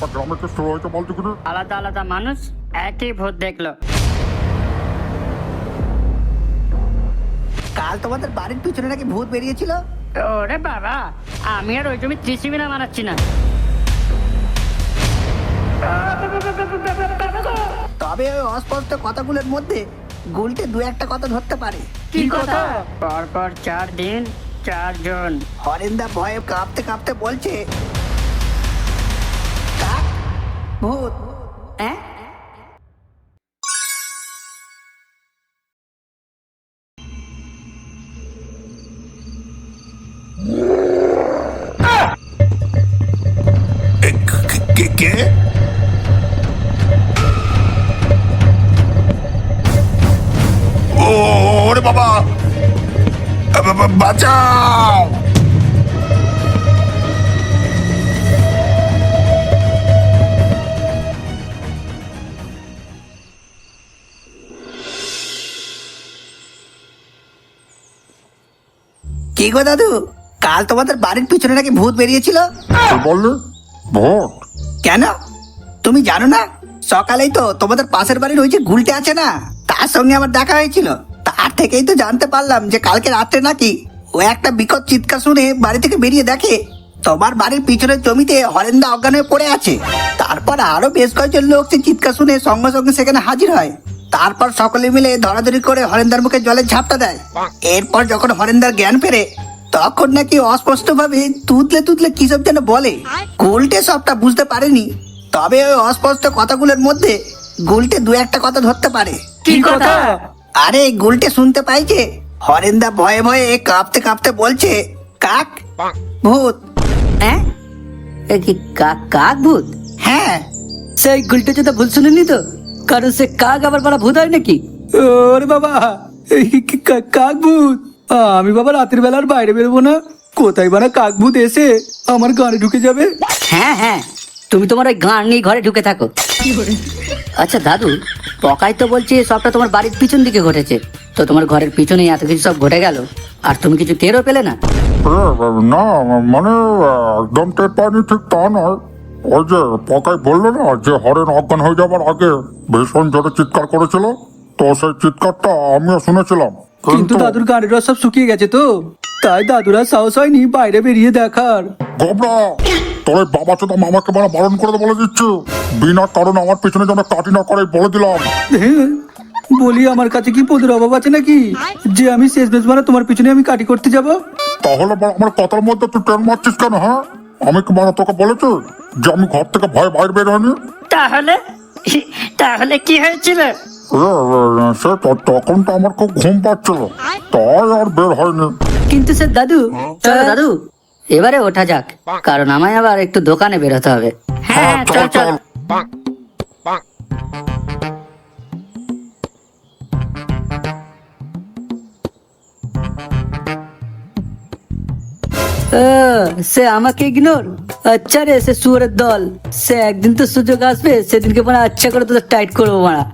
গোটা গ্রামে তো শুরু হয়েছে বলতে কিনা। আলাদা আলাদা মানুষ একই ভূত দেখলো। কাল তোমাদের বাড়ির পিছনে নাকি ভূত বেরিয়েছিল। ওরে বাবা, আমি আর ওই জমি ত্রিসীমিনা মানাচ্ছি না। তবে ওই অস্পষ্ট কথাগুলোর মধ্যে গুলটে দু একটা কথা ধরতে পারে। কি কথা? পরপর 4 দিন 4 জন। হরেন্দা ভয়ে কাঁপতে কাঁপতে বলছে, কাক, ভূত। হ্যাঁ, কে? ওরে বাবা, বাঁচাও! কি গো দাদু, কাল তোমাদের বাড়ির পিছনে নাকি ভূত বেরিয়েছিল। বললে ভোট? কেন তুমি জানো না? সকালেই তো তোমাদের পাশের বাড়ির ওই যে গুলটে আছে না, তার সঙ্গে আমার দেখা হয়েছিল। তার থেকেই তো জানতে পারলাম যে কালকে রাত্রে নাকি ও একটা বিকট চিৎকার শুনে বাড়ি থেকে বেরিয়ে দেখে তোমার বাড়ির পিছনের জমিতে হরেন্দা অজ্ঞান হয়ে পড়ে আছে। তারপর আরো বেশ কয়েকজন লোক সেই চিৎকার শুনে সঙ্গে সঙ্গে সেখানে হাজির হয়। তারপর সকলে মিলে ধরাধরি করে হরেন্দার মুখে জলের ঝাপটা দেয়। এরপর যখন হরেন্দার জ্ঞান ফেরে তখন নাকি অস্পষ্ট ভাবে তুতলে তুতলে কিসব যেন বলে। গুলটে সবটা বুঝতে পারেনি, তবে ওই অস্পষ্ট কথাগুলোর মধ্যে গুলটে দু একটা কথা ধরতে পারে। কি কথা? আরে গুলটে শুনতে পাইছে হরেন্দা ভয়ে ভয়ে কাঁপতে কাঁপতে বলছে, কাক, ভূত। হ্যাঁ, এ কি কাক ভূত? হ্যাঁ, সেই গুলটে যেটা ভুল শুনিনি তো? কারণ সে কাক আবার বড় ভূত হয় নাকি? ওরে বাবা, এই কাক ভূত! আমি বাবা রাতের বেলা আর বাইরে বেরোবো না। কোথায় বানা কাক ভূত এসে আমার গানে ঢুকে যাবে। হ্যাঁ হ্যাঁ, তুমি তোমার ওই গান নিয়ে ঘরে ঢুকে থাকো। আচ্ছা দাদু, পকাই তো বলছি সবটা তোমার বাড়ির পিছন দিকে ঘটেছে, তো তোমার ঘরের পিছনেই এত কিছু সব ঘটে গেল আর তুমি কিছু টেরও পেলে না? না, মানে একদম টের পাইনি ঠিক তা নয়। ওই যে পকাই বললো না যে হরেন অজ্ঞান হয়ে যাবার আগে ভীষণ জোরে চিৎকার করেছিল, তো সেই চিৎকারটা আমিও শুনেছিলাম। কিন্তু দাদুর গানের রস সব শুকিয়ে গেছে তো, তাই দাদুরা সাহস হয়নি বাইরে বেরিয়ে দেখার। গোবরা, তোর ওই বাবা চোদা মামাকে মানে বারণ করে বলে দিচ্ছ, বিনা কারণে আমার পিছনে যেন কাটি না করে বলে দিলাম। হ্যাঁ, বলি আমার কাছে কি পদের অভাব আছে নাকি যে আমি শেষ বেশ মানে তোমার পিছনে আমি কাটি করতে যাব? তাহলে বল, আমার কথার মধ্যে তুই টেন মারছিস কেন? হ্যাঁ, আমি কি মানে তোকে বলেছি যে আমি ঘর থেকে ভয় বাইরে বের হয়নি? তাহলে তাহলে কি হয়েছিল? সে তখন তো আমার খুব ঘুম পাচ্ছিল, তাই আর বের হয়নি। কিন্তু সে দাদু, চলো দাদু এবারে ওঠা যাক, কারণ আমায় আবার একটু দোকানে বেরোতে হবে। হ্যাঁ, চল চল। সে আমাকে ইগনোর? আচ্ছা রে, সে শুয়োরের দল, সে একদিন তো সুযোগ আসবে, সেদিনকে মানে আচ্ছা করে তোদের টাইট করবো মারা।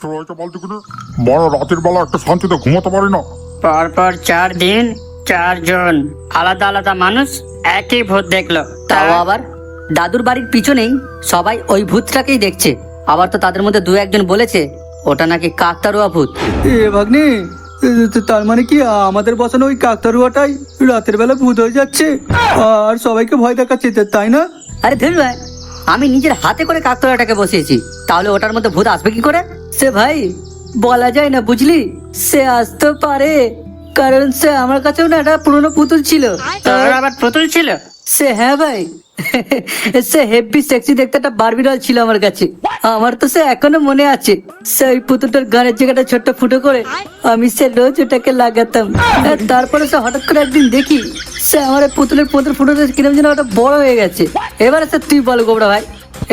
শুরু হয়েছে বলতে কিনে বড় রাতের বেলা একটা শান্তিতে ঘুমাতে পারি না। পরপর 4 দিন 4 জন আলাদা আলাদা মানুষ একই ভূত দেখলো। তাও আবার দাদুর বাড়ির পিছনেই সবাই ওই ভূতটাকেই দেখছে। আবার তো তাদের মধ্যে দু একজন বলেছে ওটা নাকি কাকতারুয়া ভূত। এ ভাগ্নে, তার মানে কি আমাদের বসানো ওই কাকতারুয়াটাই রাতের বেলা ভূত হয়ে যাচ্ছে আর সবাইকে ভয় দেখাচ্ছে, তাই না? আরে ধরু ভাই, আমি নিজের হাতে করে কাকতারুয়াটাকে বসিয়েছি, তাহলে ওটার মধ্যে ভূত আসবে কি করে? সে ভাই বলা যায় না বুঝলি, সে আসতে পারে কারণ সে আমার কাছেও না একটা পুরনো পুতুল ছিল। তোর আবার পুতুল ছিল? সে হ্যাঁ ভাই, সে হেভি সেক্সি দেখতে একটা বারবি ডল ছিল আমার কাছে। আমার তো সে এখনো মনে আছে, সেই পুতুলটার গানের জায়গাটা ছোট্ট ফুটো করে আমি সে রোজ ওটাকে লাগাতাম। আর তারপরে সে হঠাৎ করে একদিন দেখি সে আমার এই পুতুলের ফুটোটা কিরম যেন ওটা বড় হয়ে গেছে। এবারে সে তুই বল গোবরা ভাই,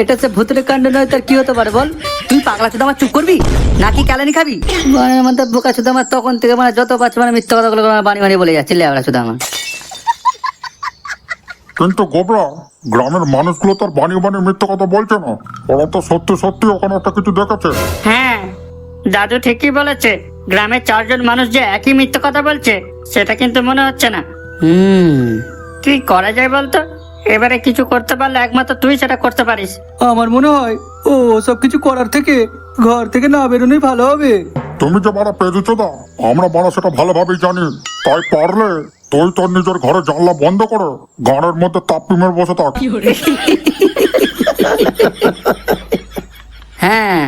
এটা সে ভূতের কাণ্ড নয় তার কি হতে পারে বল? তুই পাগলা চোদা আমার চুপ করবি নাকি ক্যালানি খাবি? মানে আমাদের বোকা চোদা আমার তখন থেকে মানে যত পাচ্ছে মানে মিথ্যা কথাগুলো বানি বানি বলে যাচ্ছে লেবড়া চোদা আমার। কিন্তু গোবরা, গ্রামের মানুষগুলো তার বানিয়ে বানিয়ে মিথ্যে কথা বলছে না, ওরা তো সত্যি সত্যি ওখানে একটা কিছু দেখেছে। হ্যাঁ, দাদু ঠিকই বলেছে। গ্রামের 4 জন মানুষ যে একই মিথ্যে কথা বলছে সেটা কিন্তু মনে হচ্ছে না। কি করা যায় বলতো? এবারে কিছু করতে পারলে একমাত্র তুই সেটা করতে পারিস। আমার মনে হয় ও সব কিছু করার থেকে ঘর থেকে না বেরোনোই ভালো হবে। তুমি যে বাড়া পেয়েছ দা, আমরা বাড়া সেটা ভালোভাবেই জানি। তাই পারলে তুই তোর নিজের ঘরে জানলা বন্ধ করে গানের মধ্যে তাপ্পি মেরে বসে থাক। হ্যাঁ,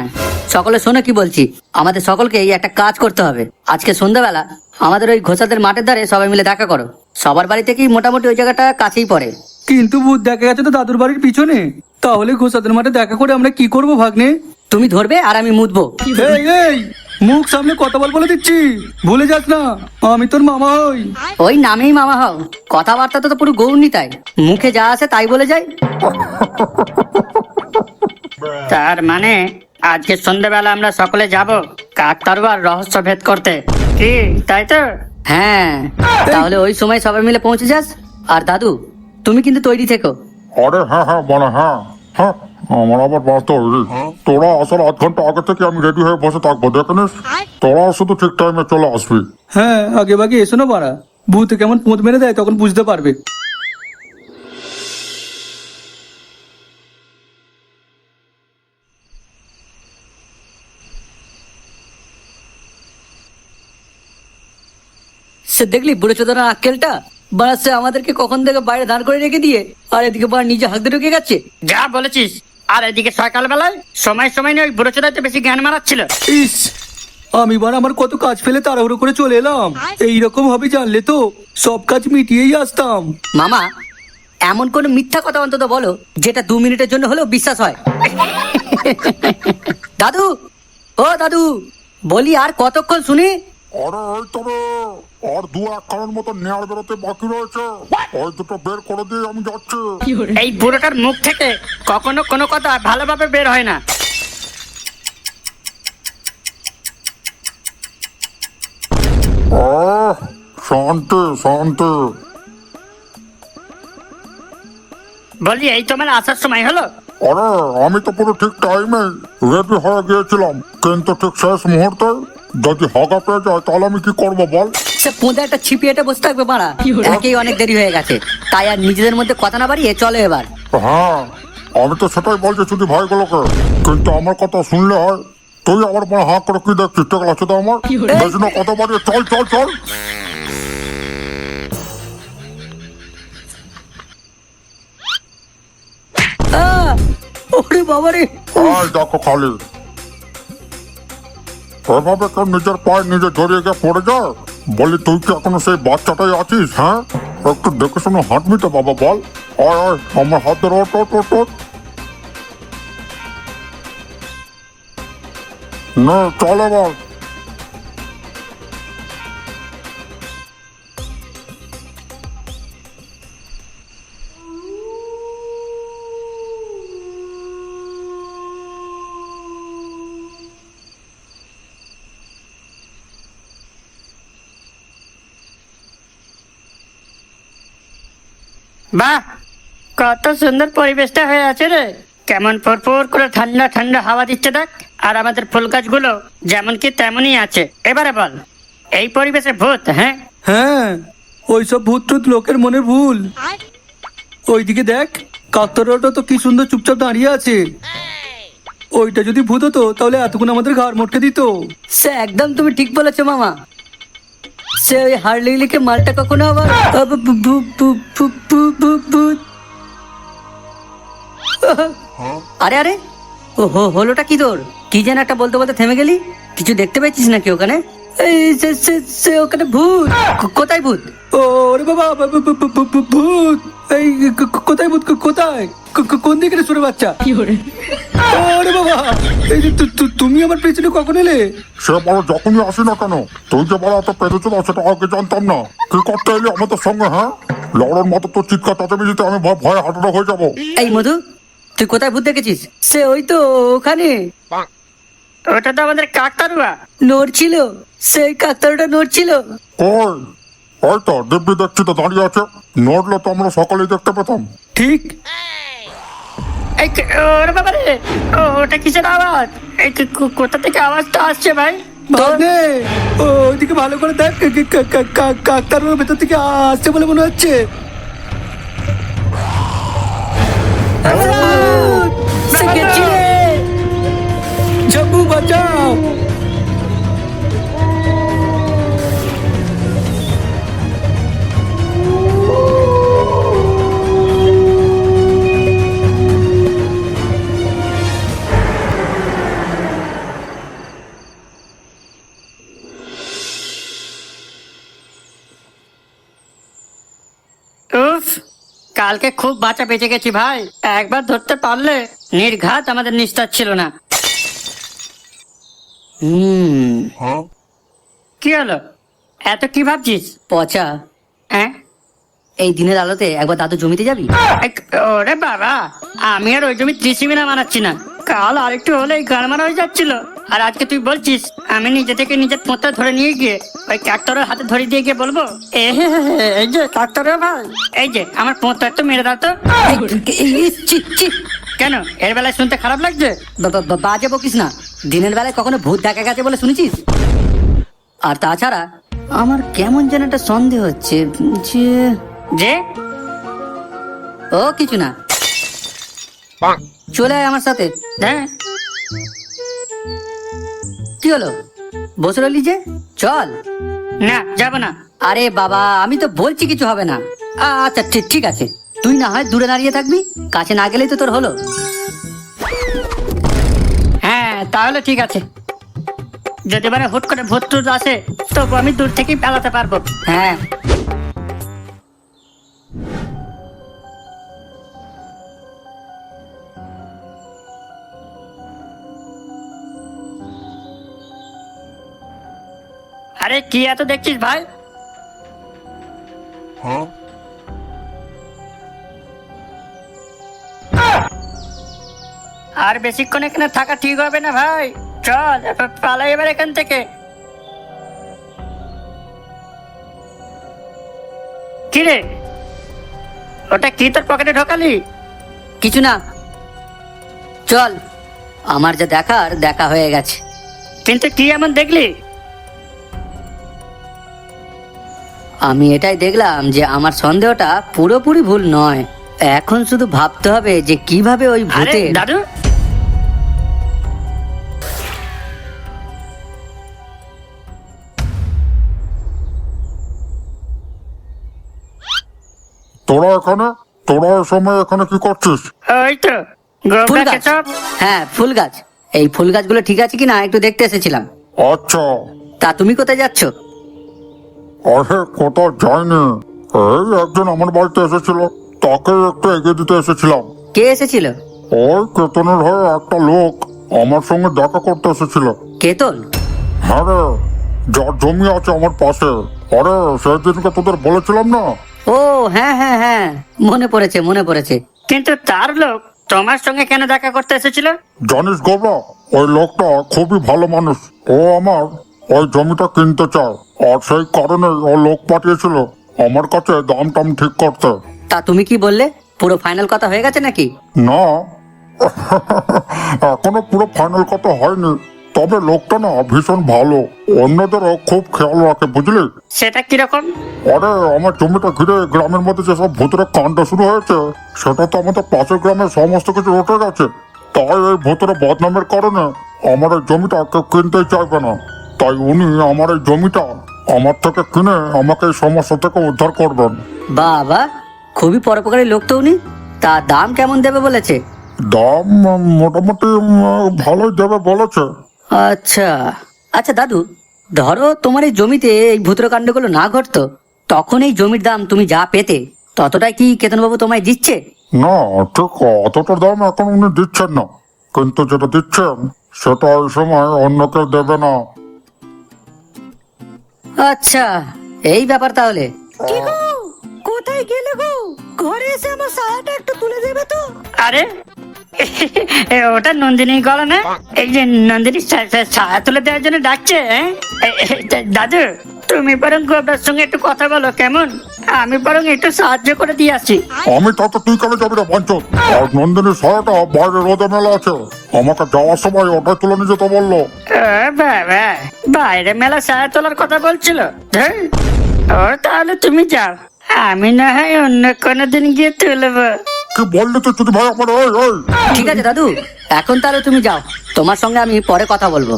সকলে শোনো কি বলছি। আমাদের সকলকে এই একটা কাজ করতে হবে। আজকে সন্ধ্যাবেলা আমাদের ওই ঘোষাদের মাঠের ধারে সবাই মিলে দেখা করো। সবার বাড়ি থেকেই মোটামুটি ওই জায়গাটা কাছেই পড়ে। কিন্তু ভূত দেখা গেছে তো দাদুর বাড়ির পিছনে, তাহলে ঘোষাদের মাঠে দেখা করে আমরা কি করব ভাগ্নে? তুমি ধরবে আর আমি মুতবো। এই এই, মুখ সামনে কথা বলে দিচ্ছি, ভুলে যাস না আমি তোর মামা হই। ওই নামেই মামা হও, কথাবার্তা তো পুরো গৌরনি, তাই মুখে যা আসে তাই বলে যায়। তার মানে আজকে সন্ধ্যাবেলা আমরা সকলে যাব কাকতারুয়ার রহস্য ভেদ করতে, কি তাই তো? হ্যাঁ, তাহলে ওই সময় সবাই মিলে পৌঁছে যাস। আর দাদু তুমি কিন্তু তৈরি থেকো। আরে হ্যাঁ হ্যাঁ মানে হ্যাঁ হ্যাঁ, আমার আবার বাঁচতে হবে। তোরা আসার 8 ঘন্টা আগে থেকে আমি রেডি হয়ে বসে থাকবো, দেখে নিস। তোরা শুধু ঠিক টাইমে চলে আসবি। হ্যাঁ, আগে ভাগে এসো না বাড়া, ভূত কেমন পোঁত মেরে দেয় তখন বুঝতে পারবে। সে দেখলি বুড়ো চোদনা আক্কেলটা, বাড়া সে আমাদেরকে কখন থেকে বাইরে দাঁড় করে রেখে দিয়ে আর এদিকে বাড়া নিজে হাঁকতে ঢুকে গেছে। যা বলেছিস। আর এদিকে সকালবেলায় সময় নিয়ে ওই বুড়ো চোদাতে বেশি জ্ঞান মারাচ্ছিল। ইস, আমি বার আমার কত কাজ ফেলে তাড়াহুড়ো করে চলে এলাম। এইরকম ভাবে জানলে তো সব কাজ মিটিয়েই আসতাম। মামা, এমন কোন মিথ্যা কথা অন্তত বলো যেটা 2 মিনিটের জন্য হলেও বিশ্বাস হয়। দাদু, ও দাদু, বলি আর কতক্ষণ শুনি? আরে ওই তবে আর 2-1 কারণ মতো নেয়ার বেরোতে বাকি রয়েছে, ওই দুটো বের করে দিয়ে আমি যাচ্ছি। এই বুড়োটার মুখ থেকে কখনো কোনো কথা ভালোভাবে বের হয় না। শান্তি শান্তি। বলি এই তোমার আসার সময় হলো? আরে আমি তো পুরো ঠিক টাইমে রেডি হয়ে গিয়েছিলাম, কিন্তু ঠিক শেষ মুহূর্তে যদি হাগা পেয়ে যায় তাহলে আমি কি করবো বল? সে পোঁদে একটা ছিপিয়েটে বসে থাকবে মারা। একেই অনেক দেরি হয়ে গেছে, তাই আর নিজেদের মধ্যে কথা না বাড়িয়ে চলো এবার। হ্যাঁ, আমি তো সেটাই বলছি শুধু ভাইগুলোকে, কিন্তু আমার কথা শুনলে হয়। তুই আমার মনে হাঁ করে কি দেখছিস? ঠিক আছে তো আমার বেশি না কথা বাড়িয়ে চল চল চল। ওরে বাবারে, এই দেখো খালি এভাবে কেউ নিজের পায়ে নিজে জড়িয়ে গিয়ে পড়ে যায়? বলি তুই কি এখনো সেই বাচ্চাটাই আছিস? হ্যাঁ, একটু দেখে শুনে হাঁটবি তো বাবা, বল। আয় আয় আমার হাত ধরে ওঠ ওঠ ওঠ ওঠ। না চল এবার। বাহ, কত সুন্দর পরিবেশটা হয়ে আছে রে। কেমন পরপর করে ঠান্ডা ঠান্ডা হাওয়া দিচ্ছে দেখ। আর আমাদের ফুল গাছগুলো যেমন কি তেমনই আছে। এবারে বল, এই পরিবেশে ভূত? হ্যাঁ, হ্যাঁ, ওইসব ভূত টুত লোকের মনে ভুল। ওইদিকে দেখ, কাকতারুয়াটা তো কি সুন্দর চুপচাপ দাঁড়িয়ে আছে। ওইটা যদি ভূত হতো তাহলে এতক্ষণ আমাদের ঘাড় মটকে দিত। সে একদম তুমি ঠিক বলেছো মামা। সে ওই হার্লিকে মালটা কখনো আবার ভূত। আরে আরে, ও হলোটা কি তোর? কি যেন একটা বলতে বলতে থেমে গেলি? কিছু দেখতে পেয়েছিস নাকি ওখানে? এই সে ওখানে ভূত। কোথায় ভূত? ওরে বাবা, ভূত! এই কোথায় ভূত? কোথায়? কোন দিকে রে সুরে বাচ্চা? ওরে বাবা, এই যে তুমি আমার পেছনে কখন এলে? সে বড় যখনই আসি না কেন, তুই যে বড় এত পেরেছো না সেটা আগে জানতাম না। কি করতে এলি আমাদের সঙ্গে? হ্যাঁ, লড়ার মতো তোর চিৎকার চেঁচামেচিতে আমি ভয়ে হাঁটানো হয়ে যাবো। এই মধু, তুই কোথায় ভূত দেখেছিস? সে ওই তো ওখানে ওটা তো আমাদের কাকতারুয়া। নড়ছিল, সেই কাকতারুটা নড়ছিল। ওই ওই তো দিব্যি দেখছি তো দাঁড়িয়ে আছে। নড়লে তো আমরা সকালেই দেখতে পেতাম। ঠিক। এই ওরে বাবা রে, ওটা কিসের আওয়াজ? এই কোথা থেকে আওয়াজটা আসছে ভাই? ভাগ্নে, ওইদিকে ভালো করে দেখ, কাকতারুয়ার ভেতর থেকে আসছে বলে মনে হচ্ছে। সে গেছে রে। ঝাপু বাঁচাও! উফ, কালকে খুব বাঁচা বেঁচে গেছি ভাই। একবার ধরতে পারলে নির্ঘাত আমাদের নিস্তার ছিল না। কি হলো? এত কি ভাবছিস? পচা, হ্যাঁ, এই দিনের আলোতে একবার দাদু জমিতে যাবি? ওরে বাবা, আমি আর ওই জমি ত্রিসীমিনা মানাচ্ছি না। কাল আরেকটু হলেই গাড় মারা হয়ে যাচ্ছিল। আর আজকে তুই বলছিস আমি নিজে থেকে নিজের পোঁতা ধরে নিয়ে গিয়ে ওই কাকতারের হাতে ধরে দিয়ে গিয়ে বলবো এই যে কাকতারের ভাই, এই যে আমার পোঁতা একটু মেরে দাও তো। ইস, ছি, ছি। কেন, এর বেলায় শুনতে খারাপ লাগছে? বাজে বকিস না। দিনের বেলায় কখনো ভূত দেখা গেছে বলে শুনেছিস? আর তাছাড়া আমার কেমন যেন একটা সন্দেহ হচ্ছে যে যে ও কিছু না, চলে আয় আমার সাথে। হ্যাঁ, কি হলো, বসে রইলি যে? চল। না যাবো না। আরে বাবা, আমি তো বলছি কিছু হবে না। আচ্ছা ঠিক আছে, তুই না হয় দূরে দাঁড়িয়ে থাকবি, কাছে না গেলেই তো তোর হলো। হ্যাঁ তাহলে ঠিক আছে। যদি মানে হুট করে ভূত টুত আসে তবু আমি দূর থেকেই পালাতে পারবো। হ্যাঁ, আরে কি এত দেখছিস ভাই? আর বেশিক্ষণ এখানে থাকা ঠিক হবে না ভাই। চল এবার পালাই এবার এখান থেকে। কি রে, ওটা কি তোর পকেটে ঢোকালি? কিছু না, চল। আমার যা দেখার দেখা হয়ে গেছে। কিন্তু কি এমন দেখলি? আমি এটাই দেখলাম যে আমার সন্দেহটা পুরোপুরি ভুল নয়। এখন শুধু ভাবতে হবে যে কিভাবে ওই আরে ভূতে। দাদু, তোরা এখানে, তোরা এ সময় এখানে কি করছিস? ওই তো ফুল গোবরা গাছ, কেচপ। হ্যাঁ ফুল গাছ। এই ফুল গাছগুলো ঠিক আছে কিনা একটু দেখতে এসেছিলাম। আচ্ছা, তা তুমি কোথায় যাচ্ছ? আরে কোথাও যায়নি। এই একজন আমার বাড়িতে এসেছিল, তাকে একটু এগিয়ে দিতে এসেছিলাম। কে এসেছিল? ওই কেতনের হয়ে একটা লোক আমার সঙ্গে দেখা করতে এসেছিল। কেতন? হ্যাঁ রে, যার জমি আছে আমার পাশে। আরে সেদিনকে তোদের বলেছিলাম না? ও হ্যাঁ হ্যাঁ হ্যাঁ, মনে পড়েছে মনে পড়েছে। কিন্তু তার লোক তোমার সঙ্গে কেন দেখা করতে এসেছিল? জানিস গোবরা, ওই লোকটা খুবই ভালো মানুষ। ও আমার ওই জমিটা কিনতে চায়, আর সেই কারণে ও লোক পাঠিয়েছিল আমার কাছে দাম টাম ঠিক করতে। তা তুমি কি বললে? পুরো ফাইনাল কথা হয়ে গেছে নাকি? না, এখনো পুরো ফাইনাল কথা হয়নি, তবে লোকটা না ভীষণ ভালো, অন্যদেরও খুব খেয়াল রাখে, বুঝলি? সেটা কিরকম? আরে আমার জমিটা ঘিরে গ্রামের মধ্যে যেসব ভূতের কাণ্ড শুরু হয়েছে, সেটা তো আমাদের পাশের গ্রামের সমস্ত কিছু রটে গেছে। তাই এই ভূতের বদনামের কারণে আমার এই জমিটা কেউ কিনতেই চাইবে না। তাই উনি আমার এই জমিটা আমার থেকে কিনে আমাকে এই সমস্যা থেকে উদ্ধার করবেন। বাবা, খুবই পরোপকারী লোক তো উনি। তা দাম কেমন দেবে বলেছে? দাম মোটামুটি ভালোই দেবে বলেছে। আচ্ছা আচ্ছা দাদু, ধরো তোমার এই জমিতে এই ভূতের কাণ্ডগুলো না ঘটতো, তখন এই জমির দাম তুমি যা পেতে ততটাই কি কেতনবাবু তোমায় দিচ্ছে? না, ঠিক অতটা দাম এখন উনি দিচ্ছেন না, কিন্তু যেটা দিচ্ছেন সেটা ওই সময় অন্য কেউ দেবে না। আচ্ছা, এই ব্যাপার তাহলে। কোথায় গেলে গো? ঘরে এসে আমার সায়াটা একটু তুলে দেবে তো? আরে ওটা নন্দিনীর গলা না? এই যে নন্দিনী ছায়া তুলে দেওয়ার জন্য ডাকছে, হ্যাঁ? দাদু, তুমি বরং গোবরার সঙ্গে একটু কথা বলো, কেমন? আমি বরং একটু সাহায্য করে দিয়ে আসি। আমি তাতে তুই কেন যাবি রে পঞ্চত? আর নন্দিনীর ছায়াটা বাইরে রোদে মেলা আছে, আমাকে যাওয়ার সময় ওটা তুলে নিয়ে যেতে বললো। বাবা, বাইরে মেলা ছায়া তোলার কথা বলছিল? ধুর, ও তাহলে তুমি যাও, আমি না হয় অন্য কোনো দিন গিয়ে তুলবো। কি বললি তুই যদি ভাই আমার? ওই ওই ঠিক আছে দাদু, এখন তাহলে তুমি যাও, তোমার সঙ্গে আমি পরে কথা বলবো।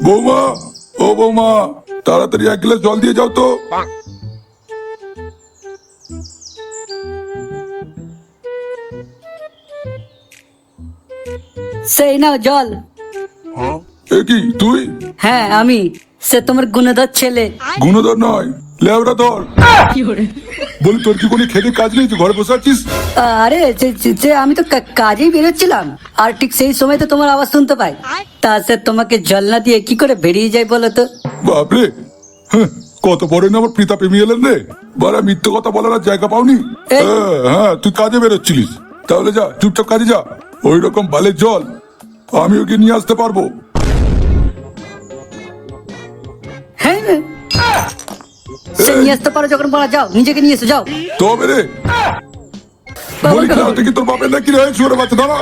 বৌমা, ও বৌমা, তাড়াতাড়ি 1 গ্লাস জল দিয়ে যাও তো। সেই নাও জল। এ কি তুই? হ্যাঁ আমি, সে তোমার গুণধর ছেলে। গুণধর নয়, লেবরা ধর। বলি তোর কি কোনো খেতে কাজ নেই, তুই ঘরে বসে আছিস? আরে যে আমি তো কাজেই বেরোচ্ছিলাম, আর ঠিক সেই সময় তো তোমার আওয়াজ শুনতে পাই। তা সে তোমাকে জল না দিয়ে কি করে বেরিয়ে যায় বলো তো? বাপরে, হ্যাঁ, কত বড় না আমার পিতা প্রেমী এলেন রে। বারা মিথ্যে কথা বলার আর জায়গা পাওনি। এই। হ্যাঁ, তুই কাজে বেরোচ্ছিলিস, তাহলে যা চুপচাপ কাজে যা। ওই রকম বালের জল আমি ওকে নিয়ে আসতে পারবো। হ্যাঁ, সে নিয়ে আসতে পারো যখন বলা, যাও নিজেকে নিয়ে এসো, যাও। তবে রে বলি খেলা থেকে তোর বাপের নাকি রে শুয়ে বাচ্চা দাঁড়া।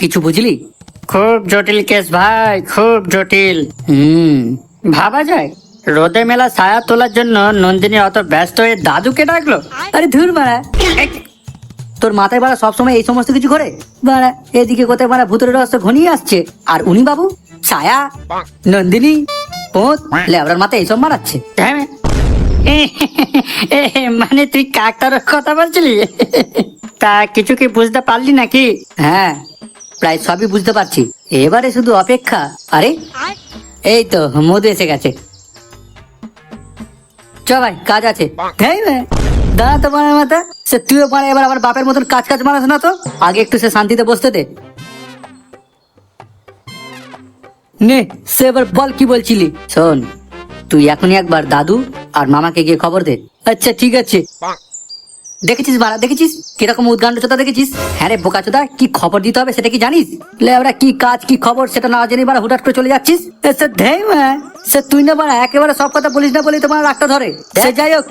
কিছু বুঝলি? খুব জটিল কেস ভাই, খুব জটিল। ভাবা যায় রোদে মেলা ছায়া তোলার জন্য নন্দিনী অত ব্যস্ত হয়ে দাদুকে ডাকলো? আরে ধুর মারা, তোর মাথায় বাড়া সবসময় এই সমস্ত কিছু করে বাড়া। এদিকে কোথায় বাড়া ভূতের রহস্য ঘনিয়ে আসছে, আর উনি বাবু ছায়া, নন্দিনী, পোঁত, লেবরার মাথায় এইসব মারাচ্ছে। হ্যাঁ, মানে তুই কাকতার কথা বলছিলি? তা কিছু কি বুঝতে পারলি নাকি? হ্যাঁ, প্রায় সবই বুঝতে পারছি, এবারে শুধু অপেক্ষা। আরে এই তো মধু এসে গেছে। চ ভাই, কাজ আছে। হ্যাঁ দাঁড়া তো মারা মাথা, সে তুইও পারে এবার আমার বাপের মতন কাজ কাজ মারাস না তো। আগে একটু সে শান্তিতে বসতে দে। নে, সে এবার বল কি বলছিলি। শোন, তুই এখনই একবার দাদু আর মামাকে গিয়ে খবর দে। আচ্ছা ঠিক আছে। দেখেছিস বাড়া, দেখেছিস কিরকম উদ্গান্ড চোদা দেখেছিস? হ্যাঁ রে বোকা চোদা, কি খবর দিতে হবে সেটা কি জানিস? লেবরা কি কাজ কি খবর সেটা না জেনে বাড়া হুটাট করে চলে যাচ্ছিস। সে ধেই সে তুই না বাড়া একেবারে সব কথা বলিস না বলেই তোমার রাগটা ধরে। সে যাই হোক,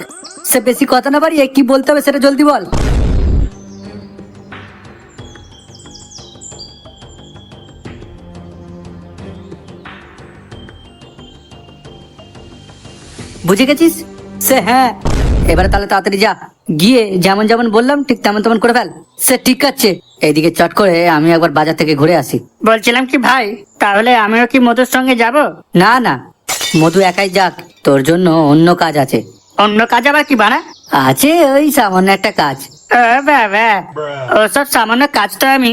সে বেশি কথা না বাড়িয়ে কি বলতে হবে সেটা জলদি বল। বুঝে গেছিস? সে হ্যাঁ, এবারে তাহলে তাড়াতাড়ি যা, গিয়ে যেমন যেমন বললাম ঠিক তেমন তেমন করে ফেল। সে ঠিক আছে, এইদিকে চট করে আমি একবার বাজার থেকে ঘুরে আসি। বলছিলাম কি ভাই, তাহলে আমিও কি মধুর সঙ্গে যাব? না না, মধু একাই যাক, তোর জন্য অন্য কাজ আছে। অন্য কাজ আবার কি বানা? আছে ওই সামান্য একটা কাজ। ও বাবা, ওসব সামান্য কাজ তো আমি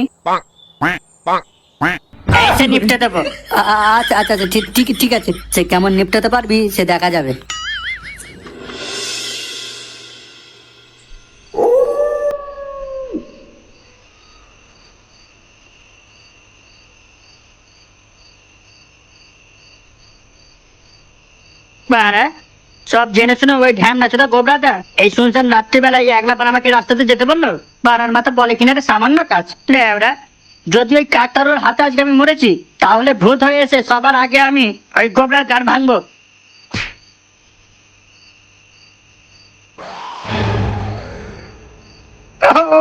এসে নিপটে দেবো। আচ্ছা আচ্ছা আচ্ছা, ঠিক ঠিক ঠিক আছে, সে কেমন নিপটাতে পারবি সে দেখা যাবে। বাড়া সব জেনে শুনে ওই ঢ্যাম নাচোদা গোবরাদা এই শুনছেন রাত্রিবেলায় একলা পার আমাকে রাস্তাতে যেতে বললো। বাড়ার মাথা বলে কিনা রে সামান্য কাজ লেওড়া। যদি ওই কাকতারুর হাতে আজকে আমি মরেছি তাহলে ভূত হয়ে এসে সবার আগে আমি ওই গোবরার গান ভাঙবো।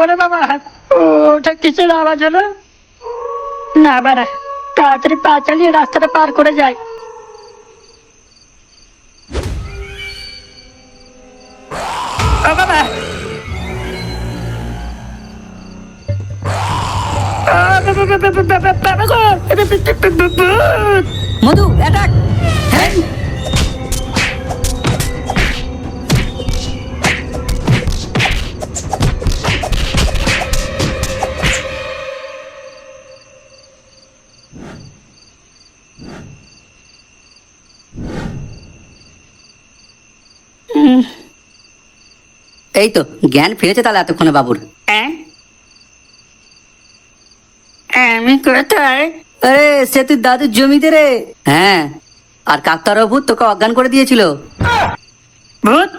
ওরে বাবা, ওটা কিসের আওয়াজ হলো? না বাড়া, তাড়াতাড়ি পা চালিয়ে রাস্তাটা পার করে যায়। ও বাবা, বাবা গো, ভূত! মধু অ্যাটাক! এই তো জ্ঞান ফিরেছে তাহলে এতক্ষণে বাবুর। আমি কোথায়? আরে সে তুই দাদুর জমিতে রে। হ্যাঁ, আর কাকতারও ভূত তোকে অজ্ঞান করে দিয়েছিল। ভূত?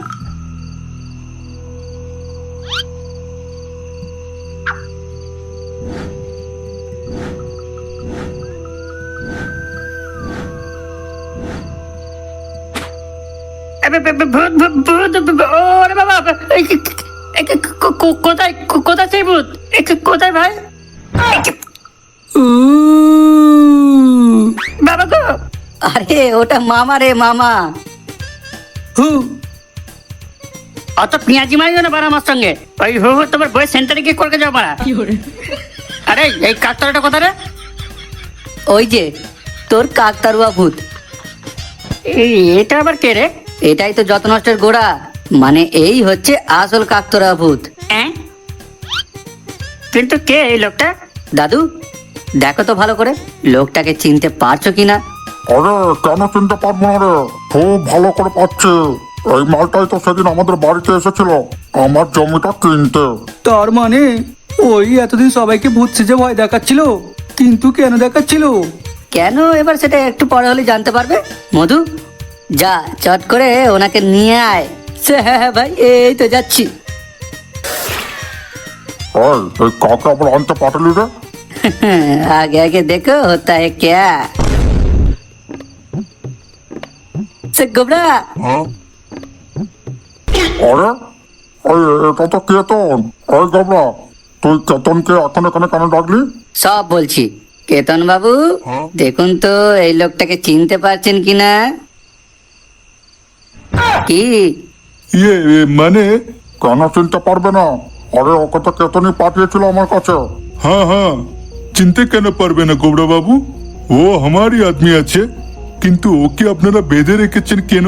ভূত ভূত ভূত! ওরে বাবা, কোথায় কোথায় সেই ভূত? কোথায় ভাই? বাবা গো! আরে ওটা মামা রে, মামা। হু, অত পেঁয়াজি মারিও না বাড়া আমার সঙ্গে। ওই হু হু তোমার বই সেন্টারে গিয়ে করতে যাও বাড়া। আরে এই কাকতারটা কোথায় রে? ওই যে তোর কাকতারুয়া ভূত। এটা আবার কে রে? এটাই তো যত নষ্টের গোড়া, মানে এই হচ্ছে আসল কাকতারুয়া ভূত। কিন্তু কে এই লোকটা? দাদু দেখো তো ভালো করে লোকটাকে চিনতে পারছো কিনা। আরে কেন চিনতে পারবো না রে, খুব ভালো করে পাচ্ছে। এই মালটাই তো সেদিন আমাদের বাড়িতে এসেছিল আমার জমিটা কিনতে। তার মানে ওই এতদিন সবাইকে ভূত সেজে ভয় দেখাচ্ছিল, কিন্তু কেন দেখাচ্ছিল? কেন এবার সেটা একটু পরে হলে জানতে পারবে। মধু যা চট করে ওনাকে নিয়ে আয়। হ্যাঁ হ্যাঁ ভাই, এই তো যাচ্ছি। এই কাকে আবার আনতে পাঠালি রে? आगे आगे देखो होता है क्या। से गोबरा আরে এটা তো কেতন। ওই গাবড়া, তুই কেতনকে এখন এখানে কেন ডাকলি? সব বলছি। কেতন বাবু দেখুন তো এই লোকটাকে চিনতে পারছেন কিনা। কি মানে? কেন চিনতে পারবে না? আরে ওকে তো কেতনই পাঠিয়েছিল আমার কাছে। हाँ हाँ, চিনতে কেন পারবে না গোবরা বাবু? ও আমারই আদমি আছে, কিন্তু ওকে আপনারা বেঁধে রেখেছেন কেন?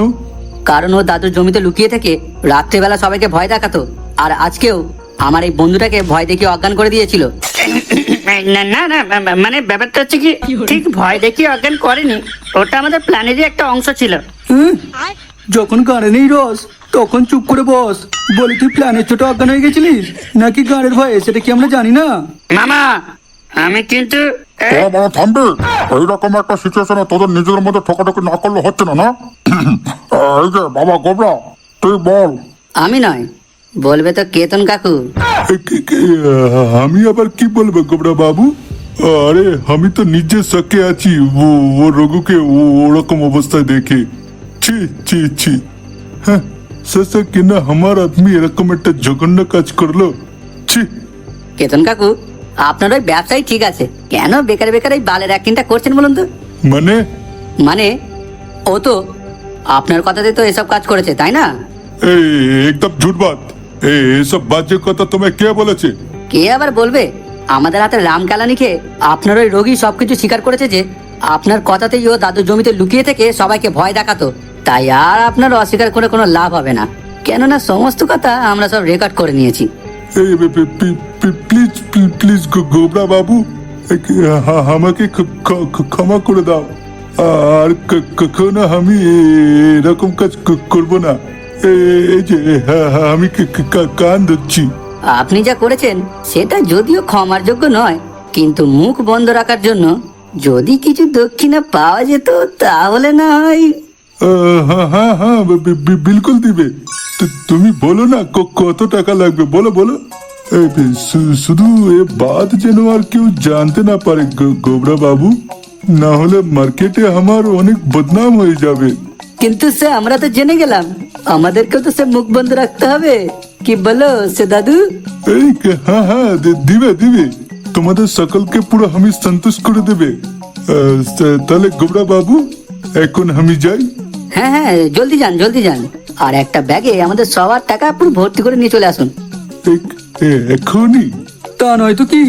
কারণ ও দাদুর জমিতে লুকিয়ে থেকে রাত্রেবেলা সবাইকে ভয় দেখাতো, আর আজকেও আমার এই বন্ধুটাকে ভয় দেখিয়ে অজ্ঞান করে দিয়েছিল। না না না, মানে ব্যাপারটা হচ্ছে কি, ঠিক ভয় দেখিয়ে অজ্ঞান করেনি, ওটা আমাদের প্ল্যানেরই একটা অংশ ছিল। যখন গাড়ে নেই রস তখন চুপ করে বস। বলি তুই প্ল্যানের ছোট অজ্ঞান হয়ে গেছিলিস নাকি গাড়ের ভয়ে, সেটা কি আমরা জানি না? মামা আমি কিন্তু তোরা বড় থামবে। এইরকম একটা সিচুয়েশনে তোদের নিজেদের মধ্যে ঠকাঠকি না করলে হচ্ছে না। না এই যে বাবা গোবরা, তুই বল। আমি নয়, বলবে তো কেতন কাকু। আমি আবার কি বলবো গোবরা বাবু? আরে আমি তো নিজে শকে আছি ও রঘুকে ওরকম অবস্থায় দেখে। ছি ছি ছি, হ্যাঁ সে কিনা আমার আদমি এরকম একটা জঘন্য কাজ করলো। ছি। কেতন কাকু আপনার ওই ব্যবসায় ঠিক আছে, কেন বেকার বেকার এই বালের অ্যাক্টিংটা করছেন বলুন তো? মানে? মানে ও তো আপনার কথাতে তো এসব কাজ করেছে, তাই না? এই একদম ঝুট বাত। এইসব বাজে কথা তোমায় কে বলেছে? কে আবার বলবে? আমাদের হাতে রাম কালানি খেয়ে আপনার ওই রোগী সবকিছু স্বীকার করেছে যে আপনার কথাতেই ও দাদুর জমিতে লুকিয়ে থেকে সবাইকে ভয় দেখাতো। তাই আর আপনার অস্বীকার করে কোনো লাভ হবে না, কেননা সমস্ত কথা আমরা সব রেকর্ড করে নিয়েছি। প্লিজ প্লিজ গোবরা বাবু, আমাকে ক্ষমা করে দাও, আর কখনো আমি এরকম কাজ করব না। এই যে আমি কান ধরছি। আপনি যা করেছেন সেটা যদিও ক্ষমার যোগ্য নয়, কিন্তু মুখ বন্ধ রাখার জন্য যদি কিছু দক্ষিণা পাওয়া যেত তাহলে না হয়। হ্যাঁ হ্যাঁ হ্যাঁ বিলকুল দিবে। তুমি বলো না কত টাকা লাগবে, বলো বলো। এই শুধু এ বাত যেন আর কেউ জানতে না পারে গোবরা বাবু, না হলে মার্কেটে আমার অনেক বদনাম হয়ে যাবে। কিন্তু সে আমরা তো জেনে গেলাম, আমাদেরকেও তো সে মুখ বন্ধ রাখতে হবে, কি বলো সে দাদু? এই হ্যাঁ হ্যাঁ দিবে দিবে, তোমাদের সকলকে পুরো আমি সন্তুষ্ট করে দেবে। তাহলে গোবরা বাবু এখন আমি যাই। হ্যাঁ হ্যাঁ, জলদি যান জলদি যান, আর একটা ব্যাগে আমাদের সবার টাকা পুরো ভর্তি করে নিয়ে চলে আসুন। এখনই? তা নয় তো কি,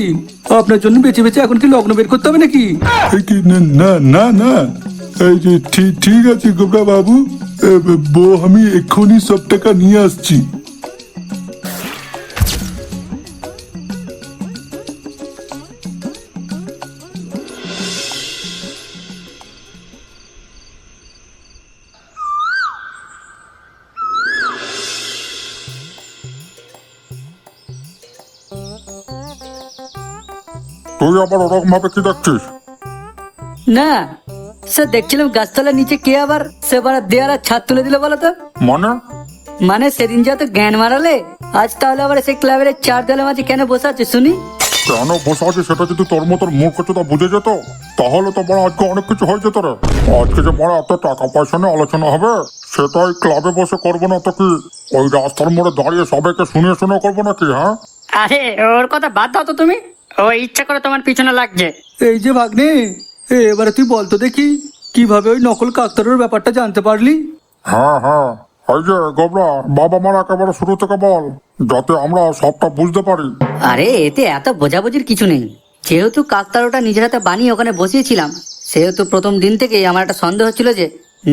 আপনার জন্য বেঁচে বেঁচে এখন কি লগ্ন বের করতে হবে নাকি? না না না, এই যে ঠিক আছে গোবরা বাবু, বউ আমি এক্ষুনি সব টাকা নিয়ে আসছি। তুই আবার ওরকম ভাবে কি দেখছিস? না স্যার, দেখছিলাম গাছতলার নিচে কে আবার সে বারা দেয়ার আর ছাদ তুলে দিল বলো তো? মানে মানে সেদিন যা তো জ্ঞান মারালে, আজ তাহলে আবার সেই ক্লাবের চার দেওয়ালের মাঝে কেন বসে আছে শুনি? কেন বসে আছে সেটা যদি তোর মতন মূর্খতা বুঝে যেত, তাহলে তো বড় আজকে অনেক কিছু হয়ে যেত রে। আজকে যে বড় এত টাকা পয়সা নিয়ে আলোচনা হবে, সেটাই ক্লাবে বসে করবো না তো কি ওই রাস্তার মোড়ে দাঁড়িয়ে সবাইকে শুনিয়ে শুনে করবো নাকি? হ্যাঁ, আরে ওর কথা বাদ দাও তো তুমি, ও ইচ্ছা করে তোমার পিছনে লাগছে। এই যে ভাগ্নে, এবারে তুই বলতো দেখি কিভাবে ওই নকল কাকতারুর ব্যাপারটা জানতে পারলি? হ্যাঁ হ্যাঁ, এই যে গোবরা, বাবা মার একেবারে শুরু থেকে বল, যাতে আমরা সবটা বুঝতে পারি। আরে এতে এত বোঝাবুঝির কিছু নেই, যেহেতু কাকতারোটা নিজের হাতে বানিয়ে ওখানে বসিয়েছিলাম, সেহেতু প্রথম দিন থেকেই আমার একটা সন্দেহ ছিল যে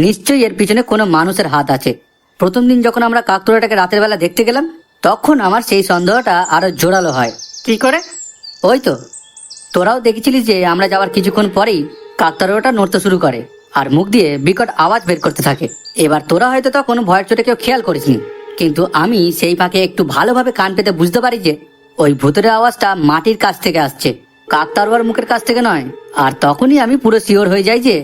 নিশ্চয়ই এর পিছনে কোনো মানুষের হাত আছে। প্রথম দিন যখন আমরা কাকতারোটাকে রাতের বেলা দেখতে গেলাম, তখন আমার সেই সন্দেহটা আরো জোরালো হয়। কি করে? ওই তো, তোরাও দেখেছিলিস যে আমরা যাওয়ার কিছুক্ষণ পরেই কাকতারোটা নড়তে শুরু করে আর মুখ দিয়ে বিকট আওয়াজ বের করতে থাকে। এবার তোরা হয়তো তখন ভয়ের চোটে কেউ খেয়াল করিসনি, কিন্তু আমি সেই ফাঁকে একটু ভালোভাবে কান পেতে বুঝতে পারি যে ওই ভূতের আওয়াজটা মাটির কাছ থেকে আসছে, কাকতারুয়ার মুখের কাছ থেকে নয়। আর তখনই আমি পুরো শিওর হয়ে যাই যে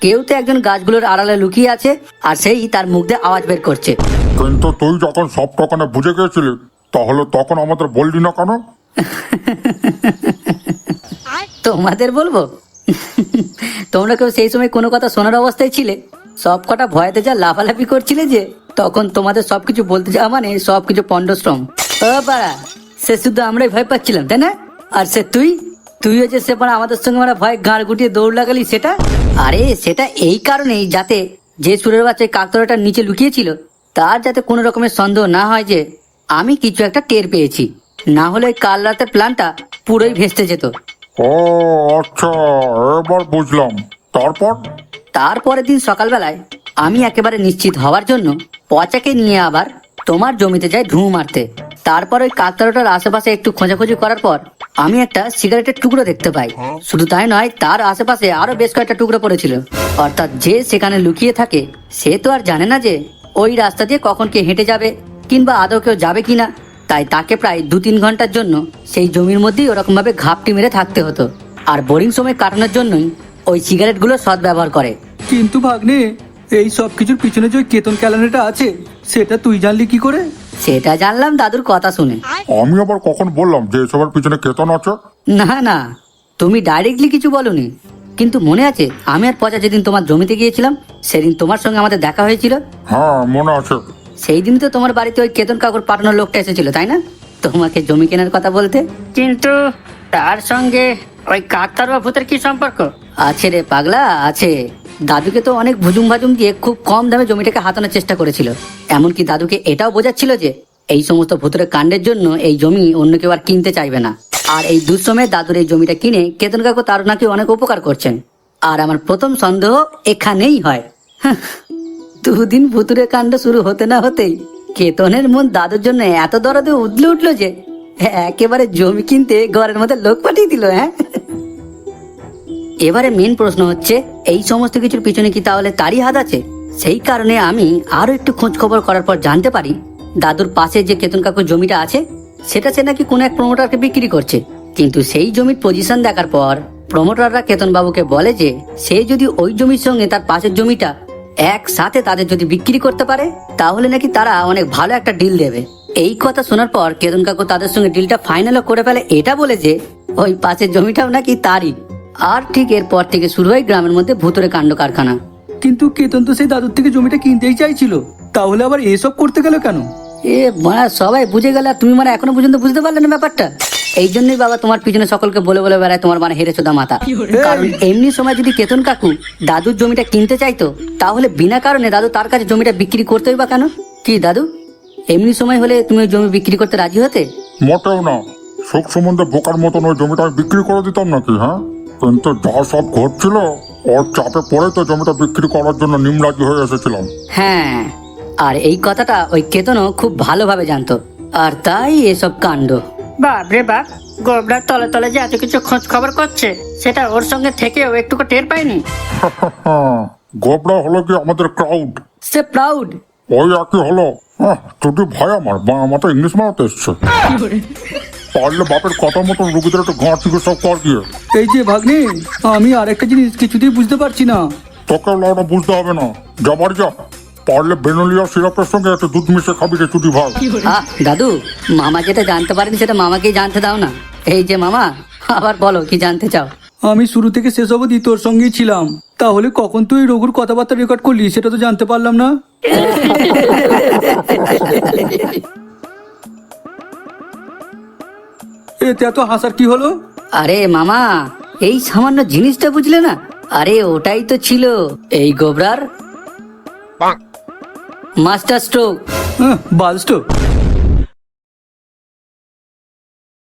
কেউ তো একজন গাছগুলোর আড়ালে লুকিয়ে আছে, আর সেই তার মুখ দিয়ে আওয়াজ বের করছে। কিন্তু তুই যখন সব টাকানে বুঝে গিয়েছিলি, তাহলে তখন আমাদের বললি না কেন? তোমাদের বলবো? তোমরা কেউ সেই সময় কোনো কথা শোনার অবস্থায় ছিলে? সব কটা ভয়েতে যা লাফালাফি করছিলে যে, তখন তোমাদের সবকিছু বলতে যাওয়া মানে সবকিছু পন্ডশ্রম। ও পাড়া, সে শুধু আমরাই ভয় পাচ্ছিলাম তাই না? আর সে তুইও যে সে পাড়া আমাদের সঙ্গে আমরা ভয় গাঁড় গুটিয়ে দৌড় লাগালি সেটা? আরে সেটা এই কারণেই, যাতে যে সুরের বাচ্চায় কাকতারুটার নিচে লুকিয়েছিল তার যাতে কোনো রকমের সন্দেহ না হয় যে আমি কিছু একটা টের পেয়েছি, না হলে কাল রাতের প্ল্যানটা পুরোই ভেস্তে যেত। ও আচ্ছা, এবার বুঝলাম। তারপর? তারপরের দিন সকালবেলায় আমি একেবারে নিশ্চিত হওয়ার জন্য পচাকে নিয়ে আবার তোমার জমিতে যাই ঢু মারতে। তারপর ওই কাকতারুটার আশেপাশে একটু খোঁজাখুঁজি করার পর আমি একটা সিগারেটের টুকরো দেখতে পাই। শুধু তাই নয়, তার আশেপাশে আরো বেশ কয়েকটা টুকরো পড়েছিল। অর্থাৎ যে সেখানে লুকিয়ে থাকে সে তো আর জানে না যে ওই রাস্তা দিয়ে কখন কে হেঁটে যাবে, কিংবা আদৌ কেউ যাবে কিনা। তাই তাকে প্রায় 2-3 ঘন্টার জন্য সেই জমির মধ্যেই ওরকম ভাবে ঘাপটি মেরে থাকতে হতো, আর বোরিং সময় কাটানোর জন্যই ওই সিগারেট গুলো সৎ ব্যবহার করে। কিন্তু ভাগ্নে, এই সব কিছুর পিছনে যে ওই কেতন ক্যালেন্ডারটা আছে সেটা তুই জানলি কি করে? সেটা জানলাম দাদুর কথা শুনে। আমি আবার কখন বললাম যে এসবের পিছনে কেতন আছে? না না, তুমি ডাইরেক্টলি কিছু বলনি, কিন্তু মনে আছে আমি আর পচা যেদিন তোমার জমিতে গিয়েছিলাম সেদিন তোমার সঙ্গে আমাদের দেখা হয়েছিল। হ্যাঁ মনে আছে। সেই দিন তো তোমার বাড়িতে ওই কেতন কাকুর পাঠানোর লোকটা এসেছিল তাই না, তোমাকে জমি কেনার কথা বলতে? কিন্তু তার সঙ্গে ওই কাকতারুয়া ভূতের কি সম্পর্ক? আছে রে পাগলা, আছে। দাদুকে তো অনেক ভুজুম ভাজুম দিয়ে খুব কম দামে জমিটাকে হাতানোর চেষ্টা করেছিল। এমনকি দাদুকে এটাও বোঝাচ্ছিল যে এই সমস্ত ভূতের কাণ্ডের জন্য এই জমি অন্য কেউ আর কিনতে চাইবে না। আর এই দুঃসময়ে দাদুর এই জমিটা কিনে কেতন কাকু তার নাকি অনেক উপকার করছেন। আর আমার প্রথম সন্দেহ এখানেই হয়। 2 দিন ভুতুরে কাণ্ড শুরু হতে না হতেই কেতনের মন দাদুর জন্য এত দরদে উদলে উঠলো যে একেবারে জমি কিনতে ঘরের মধ্যে লোক পাঠিয়ে দিল। হ্যাঁ, এবারে মেন প্রশ্ন হচ্ছে, এই সমস্ত কিছুর পিছনে কি তাহলে তারই হাত আছে? সেই কারণে আমি আরো একটু খোঁজ খবর করার পর জানতে পারি দাদুর পাশে যে কেতন কাকুর জমিটা আছে সেটা সে নাকি কোনো এক প্রমোটারকে বিক্রি করছে। কিন্তু সেই জমির পজিশন দেখার পর প্রমোটাররা কেতন বাবুকে বলে যে সে যদি ওই জমির সঙ্গে তার পাশের জমিটা একসাথে তাদের যদি বিক্রি করতে পারে তাহলে নাকি তারা অনেক ভালো একটা ডিল দেবে। এই কথা শোনার পর কেতন কাকু তাদের সঙ্গে ডিলটা ফাইনালও করে ফেলে, এটা বলে যে ওই পাশের জমিটাও নাকি তারই। আর ঠিক এরপর থেকে শুরু হয় গ্রামের মধ্যে ভুতুরে কাণ্ড কারখানা। কিন্তু কেতন তো সেই দাদুর থেকে জমিটা কিনতেই চাইছিল, তাহলে আবার এসব করতে গেল কেন? এ মানে সবাই বুঝে গেল, আর তুমি মানে এখনো পর্যন্ত বুঝতে পারলে না ব্যাপারটা। এই জন্যই বাবা তোমার পিছনে সকলকে বলে বলে বেড়ায় তোমার মানে হেরে চোদা মাথা। কারণ এমনি সময় যদি কেতন কাকু দাদুর জমিটা কিনতে চাইতো তাহলে বিনা কারণে দাদু তার কাছে জমিটা বিক্রি করতেই বা কেন? কি দাদু, এমনি সময় হলে তুমি ওই জমি বিক্রি করতে রাজি হতে? মোটেও না। সুখ সম্বন্ধে বোকার মতন ওই জমিটা আমি বিক্রি করে দিতাম নাকি, হ্যাঁ? কিন্তু যা সব ঘটছিল ওর চাপে পড়ে তো জমিটা বিক্রি করার জন্য নিমরাজি হয়ে এসেছিলাম। হ্যাঁ, আর এই কথাটা ওই কেতনও খুব ভালোভাবে জানতো, আর তাই এসব কাণ্ড। বাপ রে বাপ, গোবরার তলে তলে যে এত কিছু খোঁজ খবর করছে সেটা ওর সঙ্গে থেকেও একটুকু টের পাইনি। গোবরা হলো কি আমাদের ক্রাউড, সে প্রাউড। ওই একই হলো। যদি ভাই আমার মাথা ইংলিশ মারাতে এসছে। পারলে বাপের কথা মতন রুগীদের একটু গাঁ চিকিৎসা কর গিয়ে। এই যে ভাগ্নে, আমি আরেকটা জিনিস কিছুতেই বুঝতে পারছি না। তোকে লাউটা বুঝতে হবে না, যা বাড়ি যা। পারলে বেনুলিয়া সিরাপের সঙ্গে একটু দুধ মিশে খাবি রে চুটি ভাই। দাদু, মামা যেটা জানতে পারেনি সেটা মামাকেই জানতে দাও না। এই যে মামা, আবার বলো কি জানতে চাও? আমি শুরু থেকে শেষ অবধি তোর সঙ্গেই ছিলাম, তাহলে কখন তুই রঘুর কথাবার্তা রেকর্ড করলি সেটা তো জানতে পারলাম না। এতে এত হাসার কি হলো? আরে মামা, এই সামান্য জিনিসটা বুঝলে না? আরে ওটাই তো ছিল এই গোবরার মাস্টার স্ট্রোক। বালস্টো